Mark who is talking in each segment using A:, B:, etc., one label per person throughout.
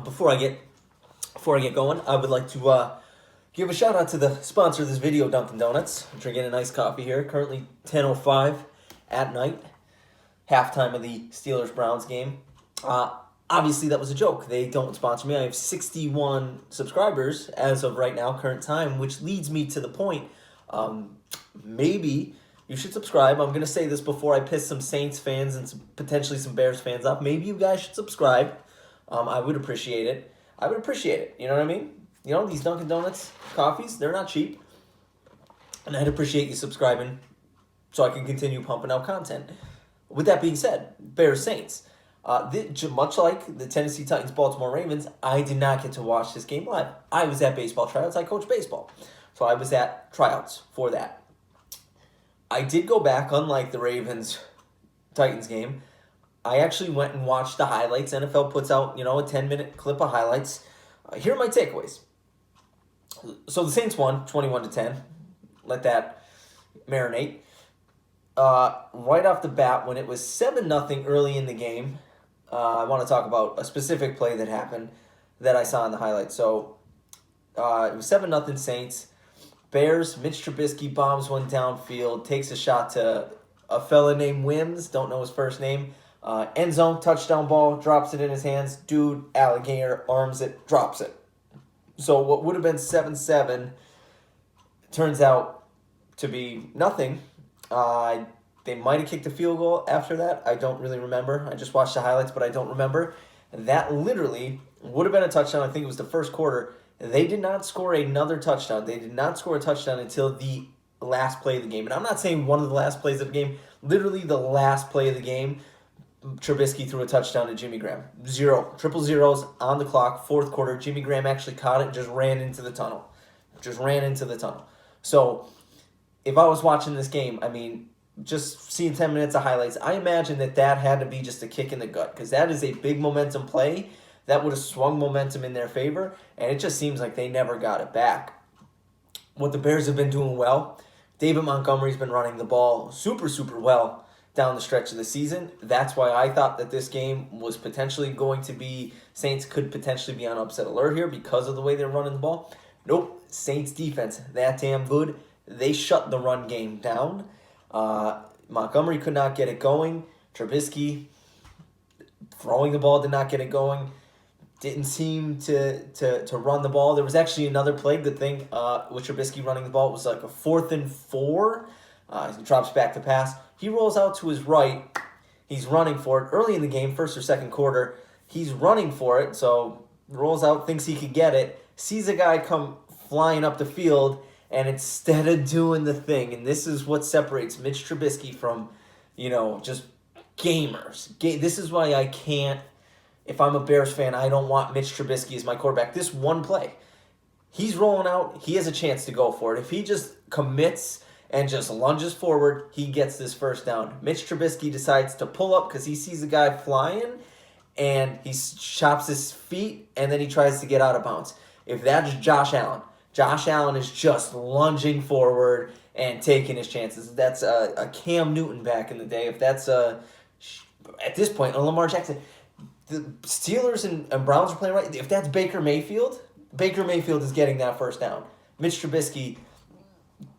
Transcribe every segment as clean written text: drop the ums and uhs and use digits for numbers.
A: Before I get going, I would like to give a shout out to the sponsor of this video, Dunkin' Donuts. I'm drinking a nice coffee here. Currently 10:05 at night, halftime of the Steelers-Browns game. Obviously, that was a joke. They don't sponsor me. I have 61 subscribers as of right now, current time, which leads me to the point. Maybe you should subscribe. I'm going to say this before I piss some Saints fans and potentially some Bears fans off. Maybe you guys should subscribe. I would appreciate it. You know what I mean? You know, these Dunkin' Donuts coffees, they're not cheap. And I'd appreciate you subscribing so I can continue pumping out content. With that being said, Bears Saints. Much like the Tennessee Titans Baltimore Ravens, I did not get to watch this game live. I was at baseball tryouts. I coach baseball. So I was at tryouts for that. I did go back, unlike the Ravens Titans game. I actually went and watched the highlights. NFL puts out, a 10-minute clip of highlights. Here are my takeaways. So the Saints won 21-10. Let that marinate. Right off the bat, when it was 7-0 early in the game, I want to talk about a specific play that happened that I saw in the highlights. So it was 7-0 Saints. Bears, Mitch Trubisky bombs one downfield, takes a shot to a fella named Wims, don't know his first name. End zone, touchdown ball, drops it in his hands. Dude, alligator, arms it, drops it. So what would have been 7-7 turns out to be nothing. They might have kicked a field goal after that. I don't really remember. I just watched the highlights, but I don't remember. That literally would have been a touchdown. I think it was the first quarter. They did not score another touchdown. They did not score a touchdown until the last play of the game. And I'm not saying one of the last plays of the game. Literally the last play of the game, Trubisky threw a touchdown to Jimmy Graham. Triple zeros on the clock, fourth quarter. Jimmy Graham actually caught it and just ran into the tunnel. So if I was watching this game, just seeing 10 minutes of highlights, I imagine that had to be just a kick in the gut because that is a big momentum play that would have swung momentum in their favor, and it just seems like they never got it back. What the Bears have been doing well, David Montgomery's been running the ball super, super well down the stretch of the season. That's why I thought that this game was potentially going to be, Saints could potentially be on upset alert here because of the way they're running the ball. Nope, Saints defense, that damn good. They shut the run game down. Montgomery could not get it going. Trubisky throwing the ball did not get it going. Didn't seem to run the ball. There was actually another play. Good thing with Trubisky running the ball. It was like a 4th and 4. He drops back to pass. He rolls out to his right. He's running for it early in the game, first or second quarter. He's running for it, so rolls out, thinks he could get it. Sees a guy come flying up the field, and instead of doing the thing, and this is what separates Mitch Trubisky from, just gamers. This is why I can't. If I'm a Bears fan, I don't want Mitch Trubisky as my quarterback. This one play, he's rolling out. He has a chance to go for it. If he just commits and just lunges forward, he gets this first down. Mitch Trubisky decides to pull up because he sees a guy flying, and he chops his feet, and then he tries to get out of bounds. If that's Josh Allen is just lunging forward and taking his chances. That's a Cam Newton back in the day. If that's at this point, a Lamar Jackson. The Steelers and Browns are playing right. If that's Baker Mayfield is getting that first down. Mitch Trubisky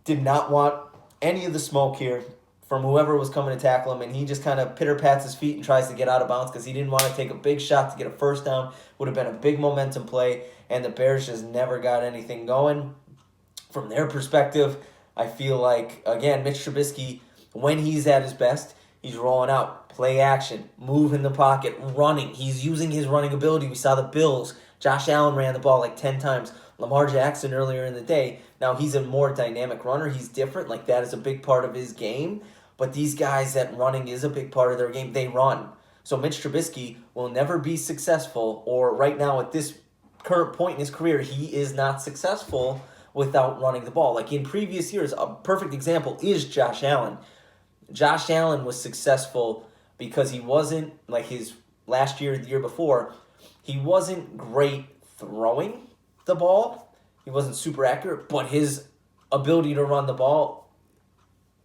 A: did not want any of the smoke here from whoever was coming to tackle him, and he just kind of pitter-pats his feet and tries to get out of bounds because he didn't want to take a big shot to get a first down. Would have been a big momentum play, and the Bears just never got anything going. From their perspective, I feel like, again, Mitch Trubisky, when he's at his best, he's rolling out. Play action, move in the pocket, running. He's using his running ability. We saw the Bills. Josh Allen ran the ball like 10 times. Lamar Jackson earlier in the day. Now he's a more dynamic runner. He's different. Like that is a big part of his game. But these guys that running is a big part of their game. They run. So Mitch Trubisky will never be successful, or right now at this current point in his career, he is not successful without running the ball. Like in previous years, a perfect example is Josh Allen. Josh Allen was successful because he wasn't, like his last year, the year before, he wasn't great throwing the ball. He wasn't super accurate, but his ability to run the ball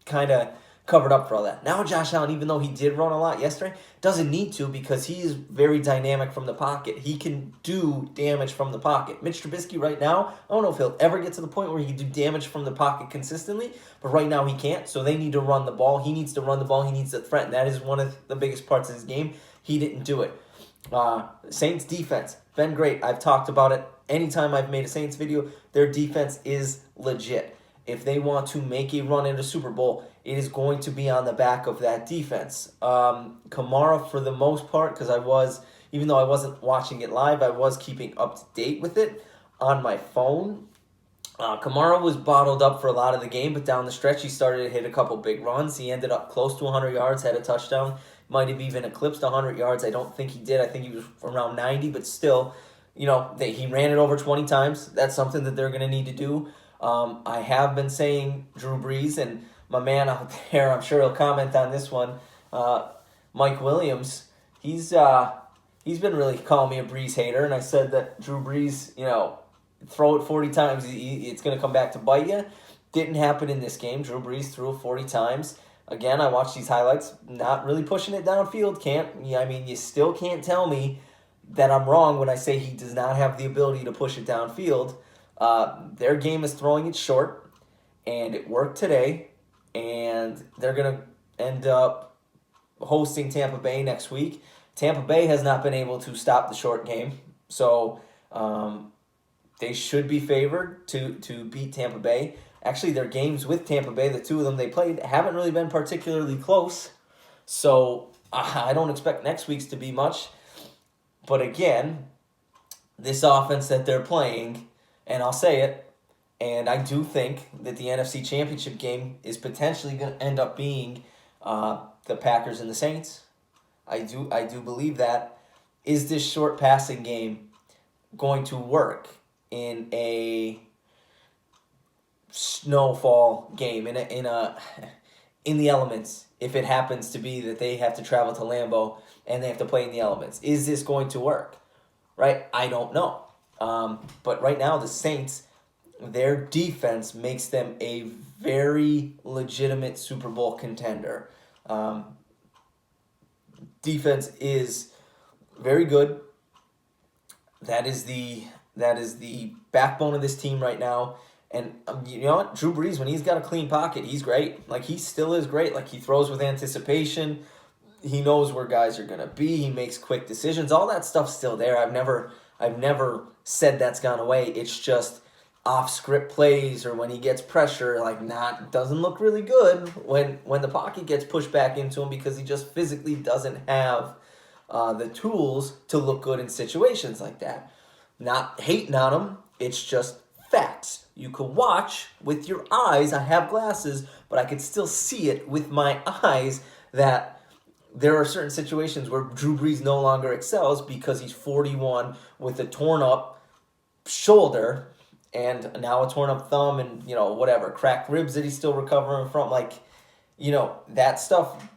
A: kind of covered up for all that. Now Josh Allen, even though he did run a lot yesterday, doesn't need to because he is very dynamic from the pocket. He can do damage from the pocket. Mitch Trubisky right now, I don't know if he'll ever get to the point where he can do damage from the pocket consistently, but right now he can't, so they need to run the ball. He needs to run the ball. He needs to threaten. That is one of the biggest parts of his game. He didn't do it. Saints defense, been great. I've talked about it anytime I've made a Saints video. Their defense is legit. If they want to make a run into Super Bowl, it is going to be on the back of that defense. Kamara, for the most part, because even though I wasn't watching it live, I was keeping up to date with it on my phone. Kamara was bottled up for a lot of the game, but down the stretch, he started to hit a couple big runs. He ended up close to 100 yards, had a touchdown. Might have even eclipsed 100 yards. I don't think he did. I think he was around 90, but still, he ran it over 20 times. That's something that they're going to need to do. I have been saying Drew Brees, and my man out there, I'm sure he'll comment on this one, Mike Williams, he's been really calling me a Brees hater, and I said that Drew Brees, throw it 40 times, it's going to come back to bite you. Didn't happen in this game. Drew Brees threw it 40 times. Again, I watched these highlights, not really pushing it downfield. You still can't tell me that I'm wrong when I say he does not have the ability to push it downfield. Their game is throwing it short, and it worked today, and they're going to end up hosting Tampa Bay next week. Tampa Bay has not been able to stop the short game, so they should be favored to beat Tampa Bay. Actually, their games with Tampa Bay, the two of them they played, haven't really been particularly close. So I don't expect next week's to be much. But again, this offense that they're playing, and I'll say it, and I do think that the NFC Championship game is potentially going to end up being the Packers and the Saints. I do believe that. Is this short passing game going to work in a snowfall game, in the elements, if it happens to be that they have to travel to Lambeau and they have to play in the elements? Is this going to work? Right? I don't know. But right now, the Saints, their defense makes them a very legitimate Super Bowl contender. Defense is very good. That is the backbone of this team right now. And you know what? Drew Brees, when he's got a clean pocket, he's great. He still is great. He throws with anticipation. He knows where guys are going to be. He makes quick decisions. All that stuff's still there. I've never said that's gone away. It's just off-script plays, or when he gets pressure, doesn't look really good when the pocket gets pushed back into him, because he just physically doesn't have the tools to look good in situations like that. Not hating on him. It's just facts. You can watch with your eyes. I have glasses, but I can still see it with my eyes that there are certain situations where Drew Brees no longer excels because he's 41 with a torn up shoulder and now a torn up thumb and, cracked ribs that he's still recovering from. That stuff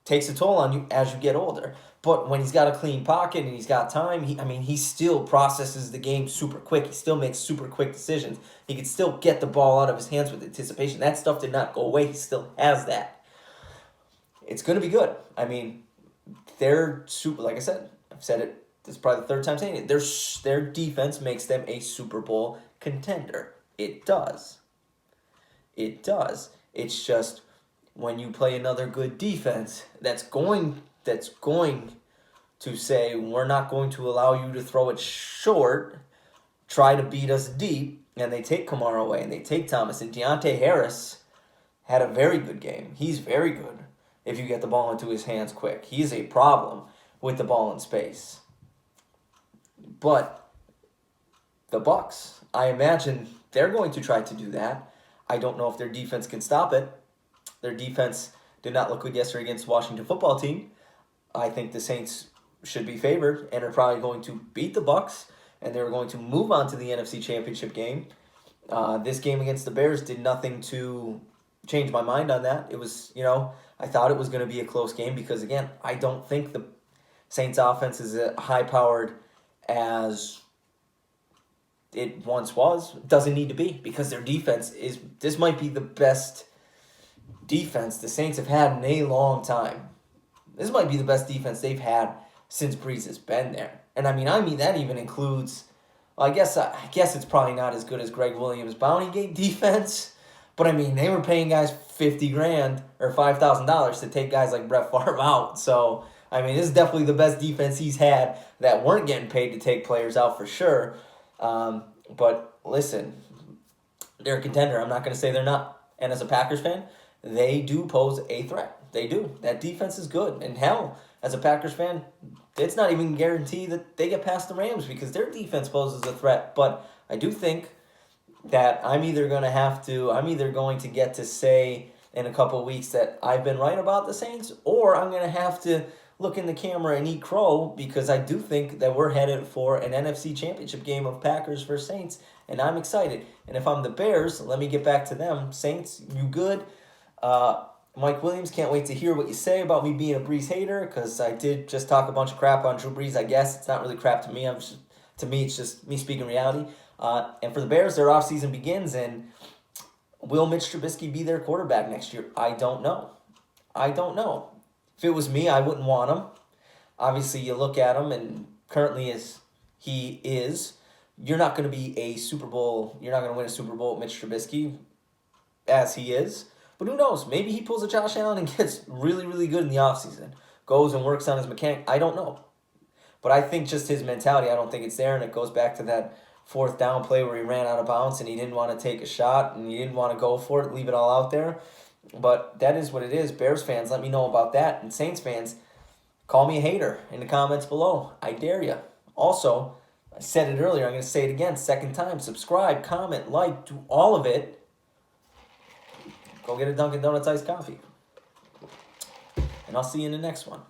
A: takes a toll on you as you get older. But when he's got a clean pocket and he's got time, he still processes the game super quick. He still makes super quick decisions. He can still get the ball out of his hands with anticipation. That stuff did not go away. He still has that. It's going to be good. They're super, like I said, I've said it, this is probably the third time saying it, their defense makes them a Super Bowl contender. It does. It does. It's just when you play another good defense that's going to say, we're not going to allow you to throw it short, try to beat us deep, and they take Kamara away, and they take Thomas, and Deontay Harris had a very good game. He's very good if you get the ball into his hands quick. He's a problem with the ball in space. But the Bucs, I imagine they're going to try to do that. I don't know if their defense can stop it. Their defense did not look good yesterday against the Washington football team. I think the Saints should be favored and are probably going to beat the Bucs, and they're going to move on to the NFC Championship game. This game against the Bears did nothing to change my mind on that. It was, I thought it was going to be a close game because, again, I don't think the Saints offense is as high-powered as it once was. It doesn't need to be because their defense this might be the best defense the Saints have had in a long time. This might be the best defense they've had since Breeze has been there. And I mean that even includes, well, I guess it's probably not as good as Greg Williams' Bounty Gate defense, but I mean they were paying guys $50,000 or $5,000 to take guys like Brett Favre out. So I mean this is definitely the best defense he's had that weren't getting paid to take players out for sure. But listen, they're a contender. I'm not going to say they're not. And as a Packers fan, they do pose a threat. They do. That defense is good. And hell, as a Packers fan, it's not even guaranteed that they get past the Rams because their defense poses a threat. But I do think that I'm either going to get to say in a couple of weeks that I've been right about the Saints, or I'm going to have to look in the camera and eat crow because I do think that we're headed for an NFC Championship game of Packers versus Saints, and I'm excited. And if I'm the Bears, let me get back to them. Saints, you good? Mike Williams, can't wait to hear what you say about me being a Breeze hater because I did just talk a bunch of crap on Drew Brees. I guess it's not really crap to me. To me, it's just me speaking reality. And for the Bears, their offseason begins, and will Mitch Trubisky be their quarterback next year? I don't know. If it was me, I wouldn't want him. Obviously, you look at him, and currently he is. You're not going to be a Super Bowl. You're not going to win a Super Bowl with Mitch Trubisky, as he is. But who knows? Maybe he pulls a Josh Allen and gets really, really good in the offseason. Goes and works on his mechanic. I don't know. But I think just his mentality, I don't think it's there, and it goes back to that fourth down play where he ran out of bounds and he didn't want to take a shot and he didn't want to go for it, leave it all out there. But that is what it is. Bears fans, let me know about that. And Saints fans, call me a hater in the comments below. I dare you. Also, I said it earlier, I'm going to say it again, second time. Subscribe, comment, like, do all of it. Go get a Dunkin' Donuts iced coffee. And I'll see you in the next one.